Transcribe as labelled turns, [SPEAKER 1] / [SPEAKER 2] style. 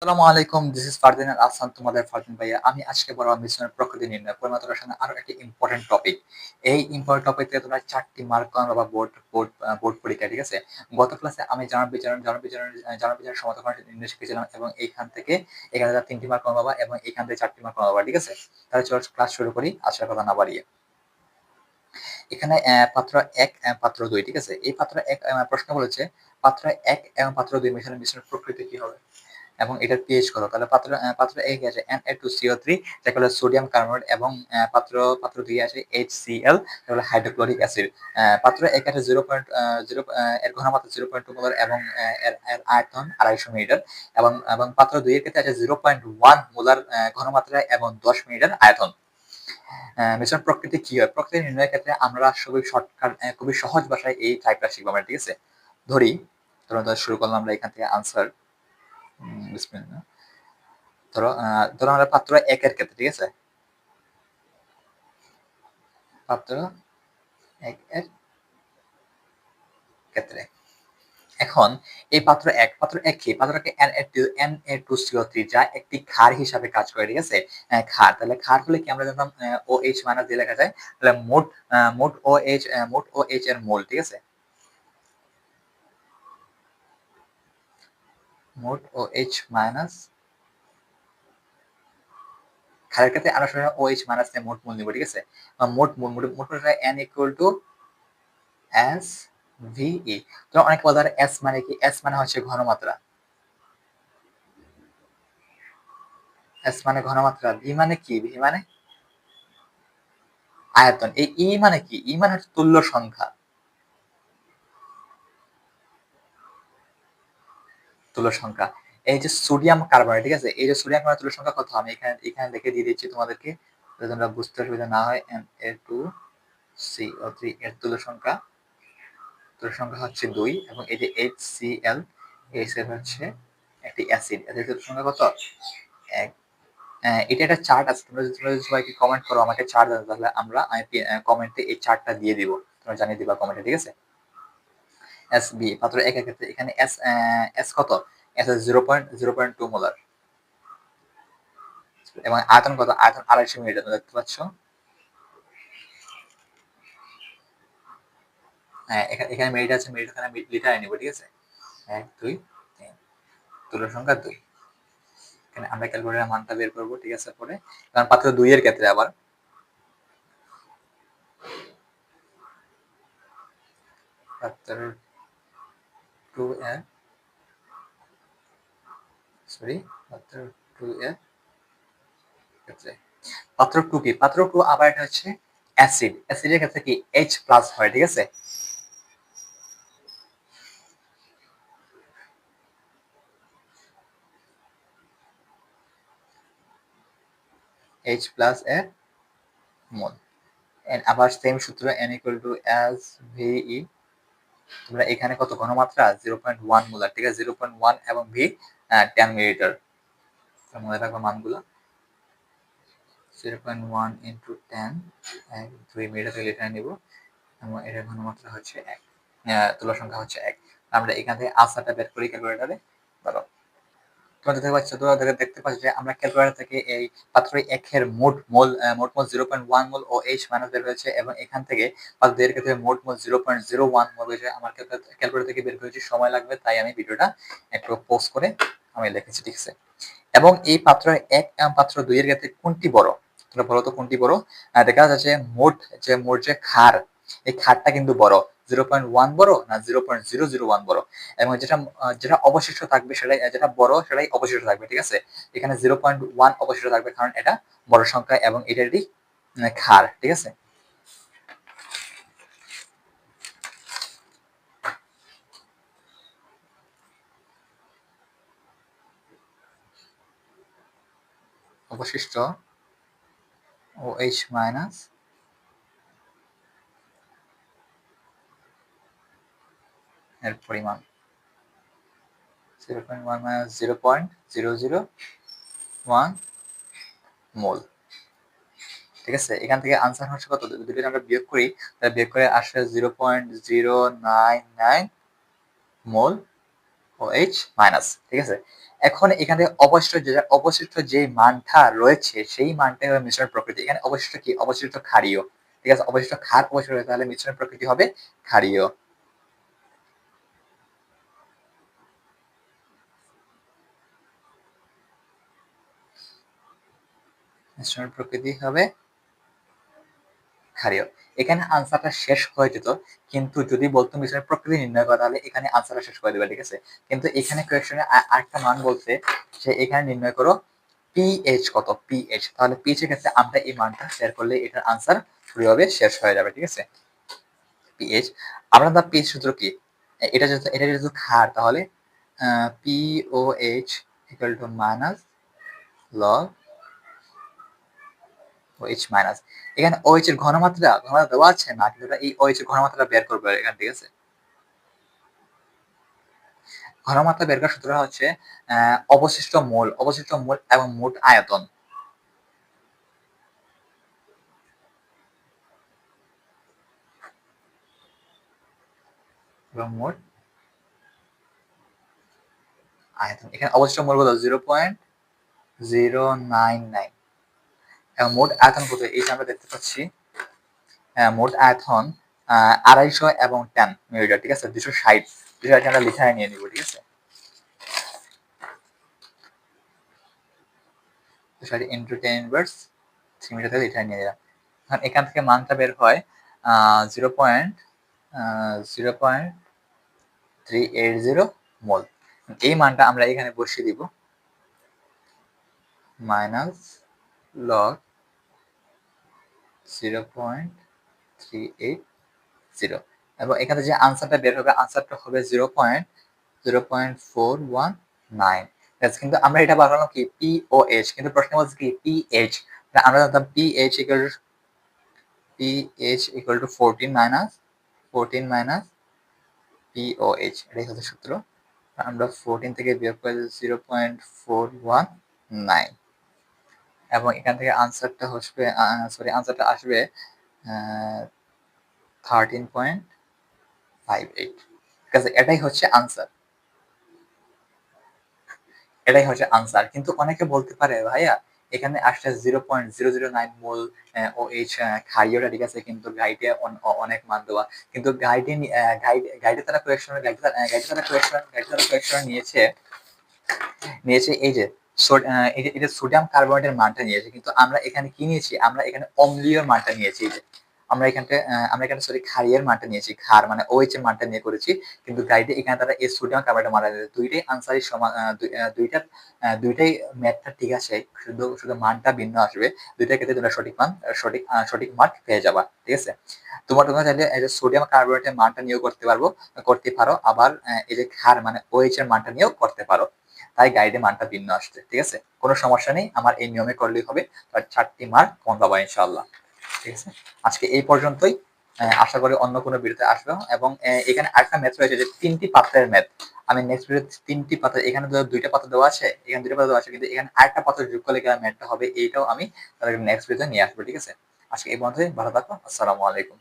[SPEAKER 1] আসসালামু আলাইকুম, this is Fardin আল আহসান, তোমাদের ফারদিন ভাইয়া। আমি আজকে বড় মিশ্রণের প্রকৃতি নির্ণয় পরিমাত্রার সঙ্গে আরো একটি ইম্পর্টেন্ট টপিক। এই ইম্পর্টেন্ট টপিক থেকে তোমরা 4টি মার্ক পাবে বা বোর্ড বোর্ড বোর্ড পরীক্ষা, ঠিক আছে? গত ক্লাসে আমি জানার সমাধান নির্ণয় শিখেছিলাম এবং এখানে 3টি মার্ক পাবা এবং এখান থেকে 4টি মার্ক পাবা, ঠিক আছে? তাহলে চলো ক্লাস শুরু করি, আজকের কথা না বাড়িয়ে। এখানে পাত্র 1 পাত্র 2, ঠিক আছে? এই পাত্র 1 প্রশ্ন বলেছে পাত্র 1 এবং পাত্র 2 মিশ্রণের প্রকৃতি কি হবে এবং এটার পিএইচ কত। তাহলে পাত্র এ আছে Na2CO3, যাকে বলে সোডিয়াম কার্বনেট, এবং পাত্র 2 আছে HCl, যাকে বলে হাইড্রোক্লোরিক অ্যাসিড। পাত্র 1 আছে 0.0, এর ঘনমাত্রা 0.2 মোলার এবং এর আয়তন 250 মিলিলিটার, এবং পাত্র 2 এর ক্ষেত্রে আছে 0.1 মোলার ঘনমাত্রা এবং 10 মিলিলিটার আয়তন। মিশ্রণ প্রকৃতি কি হয়? প্রকৃতি নির্ণয়ের ক্ষেত্রে আমরা খুবই সহজ ভাষায় এই টাইপটা শিখবো আমরা, ঠিক আছে? ধরি শুরু করলাম আমরা এখান থেকে আনসার। বিসমিল্লাহ। ধরো আমরা পাত্র 1 এর ক্ষেত্রে, ঠিক আছে? পাত্র 1 এর ক্ষেত্রে এখন এই পাত্র 1 কি? পাত্রকে Na2CO3, যা একটি ক্ষার হিসাবে কাজ করে, ঠিক আছে? ক্ষার, তাহলে ক্ষার হলে কি আমরা জানতাম OH মাইনাস দিয়ে লেখা যায়। তাহলে মোট OH এর মোল, ঠিক আছে? মোট OH মাইনাস, ক্ষারের ক্ষেত্রে আমরা সবসময় OH মাইনাস দিয়ে মোট মোল নিব, ঠিক আছে? মোট N equal to S VE। তো অনেকে বলতে পারে S মানে কি? S মানে হচ্ছে ঘনমাত্রা, S মানে ঘনমাত্রা, V মানে কি? V মানে আয়তন। এই E মানে কি? E মানে হচ্ছে তুল্য সংখ্যা, তুল্য সংখ্যা। এই যে সোডিয়াম কার্বনেট, ঠিক আছে? এই যে সোডিয়াম কার্বনেট তুল্য সংখ্যা কত, আমি এখানে লিখে দিয়ে দিচ্ছি তোমাদেরকে, যাতে তোমরা বুঝতে অসুবিধা না হয়। Na2CO3 এর তুল্য সংখ্যা হচ্ছে 2, এবং এই যে HCl, হচ্ছে একটি অ্যাসিড, এদের তুল্য সংখ্যা কত? 1। এটা একটা চার্ট আছে, তোমরা যদি সবাইকে কমেন্ট করো আমাকে চার্ট দাও, তাহলে আমি কমেন্টে এই চার্টটা দিয়ে দিব, তোমরা জানিয়ে দিবা কমেন্টে, ঠিক আছে? SB পাত্র 1 এর ক্ষেত্রে এখানে S কত? S হচ্ছে 0.2 মোলার, এবং আয়তন কত? আয়তন 250 মিলিলিটার, তোমরা দেখতে পাচ্ছ। হ্যাঁ, এখানে মিলিলিটার আছে, মিলিলিটার আমি লিটারে নিব, ঠিক আছে? 1 2 3, তুল্য সংখ্যা 2। এখানে আমরা ক্যালকুলেটরের মানটা বের করব, ঠিক আছে? পরে কারণ পাত্র 2 এর ক্ষেত্রে আবার পাত্র 2 এর পাত্র 2 এর ক্ষেত্রে পাত্র 2 কি? পাত্র 2 আবার এটা হচ্ছে অ্যাসিড, অ্যাসিডের ক্ষেত্রে কি H প্লাস হয়, ঠিক আছে? H প্লাস এর মোল। আবার সেম সূত্র, N ইকুয়াল টু এস ভিই। তোমরা এখানে কত ঘনমাত্রা? 0.1 মোলার, ঠিক আছে? 0.1 এবং ভি 10 মিলিলিটার। মনে রাখবো মানগুলো। 0.1 ইন্টু 10, 2 মিলিলিটার থেকে লিটারে নিব, এবং এটার ঘনমাত্রা হচ্ছে 1, তুল্য সংখ্যা হচ্ছে 1। আমরা এখান থেকে আনসারটা বের করি ক্যালকুলেটরে। ধরো তোমরা দেখতে পাচ্ছ যে আমরা ক্যালকুলেটর থেকে এই পাত্র 1 এর মোট মোল 0.1 মোল OH মাইনাস বের হয়েছে, এবং এখান থেকে পাত্র 2 এর ক্ষেত্রে মোট মোল 0.01 মোল হয়েছে। আমার ক্যালকুলেটর থেকে বের হয়েছে, সময় লাগবে, তাই আমি ভিডিওটা একটু পজ করে আমি লিখেছি, ঠিক আছে? এবং এই পাত্র 1 এবং পাত্র 2 এর ক্ষেত্রে কোনটি বড়? তোমরা বলো তো কোনটি বড়? দেখা যাচ্ছে মোট যে ক্ষার, এই ক্ষারটা কিন্তু বড়। 0.1 বড় না 0.001 বড়? এবং যেটা অবশিষ্ট থাকবে সেটাই, যেটা বড় সেটাই অবশিষ্ট থাকবে, ঠিক আছে? এখানে 0.1 অবশিষ্ট থাকবে, কারণ এটা বড় সংখ্যা এবং এটারই ক্ষার, ঠিক আছে? অবশিষ্ট OH মাইনাস এর পরিমাণ 0.1 মাইনাস 0.001 মোল, ঠিক আছে? এখান থেকে আনসার হচ্ছে কত? যদি আমরা বিয়োগ করি, তাহলে বিয়োগ করে আসে 0.099 মোল OH মাইনাস, ঠিক আছে। এখন এখানে অবশিষ্ট যে মানটা রয়েছে সেই মানটাই হবে মিশ্রণ প্রকৃতি। এখানে অবশিষ্ট কি? অবশিষ্ট ক্ষারীয়, ঠিক আছে। অবশিষ্ট ক্ষার অবশিষ্ট রয়েছে, তাহলে মিশ্রণ প্রকৃতি হবে ক্ষারীয়। মিশ্রণ প্রকৃতি হবে ক্ষারীয়। এখানে আনসারটা শেষ হয়ে যেত, কিন্তু যদি বলতো মিশ্রণের প্রকৃতি নির্ণয় করা, তাহলে এখানে আনসারটা শেষ করে দেবে, ঠিক আছে। কিন্তু এখানে কোয়েশ্চনে আরেকটা মান বলছে যে এখানে নির্ণয় করো পিএইচ কত, পিএইচ। তাহলে পিএইচ এর ক্ষেত্রে আমরা এই মানটা শেয়ার করলে এটার আনসার পুরোভাবে শেষ হয়ে যাবে, ঠিক আছে। পিএইচ, আমরা তার পিএইচ সূত্র কি? এটা যেহেতু ক্ষার, তাহলে pOH equal to minus log OH minus. এখানে OH এর ঘনমাত্রা দেওয়া আছে না, কিন্তু এই OH এর ঘনমাত্রা বের করবে এখানে, ঠিক আছে। ঘনমাত্রা বের করার সূত্র হচ্ছে অবশিষ্ট মোল এবং মোট আয়তন। এবং মোট আয়তন, এখানে অবশিষ্ট মোল কত? 0.099। এবং মোট আয়তন কত? এই যে আমরা দেখতে পাচ্ছি মোট আয়তন 250 এবং 10 মিলিলিটার, ঠিক আছে। 260 আমরা লিখায় নিয়ে নিব, ঠিক আছে। 260 ইন্টু 10 ইনভার্স 3 মিটার থেকে লিটারে নিয়ে নিলাম। এখন এখান থেকে মানটা বের হয় 0.380 মোল। এই মানটা আমরা এখানে বসিয়ে দিব, মাইনাস লগ 0.380, এবং এখানে যে আনসারটা বের হবে, আনসারটা হবে 0.0419। কিন্তু আমরা এটা বার করলাম কি পিওএইচ, কিন্তু প্রশ্ন বলছে কি পিএইচ। আমরা জানতাম pH equal to 14 minus pOH, এটাই হচ্ছে সূত্র। আমরা 14 থেকে বিয়োগ করে 0.419, এবং এখান থেকে আনসারটা আসবে 13.58, ঠিক আছে। এটাই হচ্ছে আনসার। কিন্তু অনেকে বলতে পারে ভাইয়া এখানে আসছে 0.009 মোল OH ক্ষারীয়টা, ঠিক আছে, কিন্তু গাইডে অনেক মান দেওয়া। কিন্তু গাইডে তারা কোয়েকশন নিয়েছে এই যে এটা সোডিয়াম কার্বনেটের মানটা নিয়েছে, কিন্তু আমরা এখানে কি নিয়েছি? আমরা এখানে অম্লীয় মানটা নিয়েছি। এই যে আমরা এখানে সরি ক্ষারীয়ের মানটা নিয়েছি, ক্ষার মানে OH এর মানটা নিয়ে করেছি। কিন্তু গাইডে এখানে তারা এই সোডিয়াম কার্বনেটের মানটা নিয়েছে। দুইটাই আনসারই সমান, দুইটাই ম্যাথটা ঠিক আছে, শুধু মানটা ভিন্ন আসবে। দুইটার ক্ষেত্রে তোমরা সঠিক মার্ক পেয়ে যাবা, ঠিক আছে। তোমরা চাইলে এই যে সোডিয়াম কার্বনেটের মানটা নিয়েও করতে পারো, আবার এই যে ক্ষার মানে OH এর মানটা নিয়েও করতে পারো। তাই গাইডে মানটা ভিন্ন আসছে, ঠিক আছে। কোনো সমস্যা নেই, আমার এই নিয়মে করলেই হবে। তার 4টি মার্ক কমন পাবা ইনশাআল্লাহ, ঠিক আছে। আজকে এই পর্যন্তই। আশা করি অন্য কোনো ভিডিওতে আসবে। এবং এখানে আরেকটা ম্যাথ রয়েছে যে 3টি পাত্রের ম্যাথ। আমি নেক্সট ভিডিওতে 3টি পাত্র, এখানে 2টা পাত্র দেওয়া আছে, এখানে 2টা পাত্র দেওয়া আছে, কিন্তু এখানে আরেকটা পাত্র যোগ করলে ম্যাথটা হবে, এইটাও আমি তাদের নেক্সট ভিডিওতে নিয়ে আসবো, ঠিক আছে। আজকে এই পর্যন্তই, ভালো থাকো, আসসালামু আলাইকুম।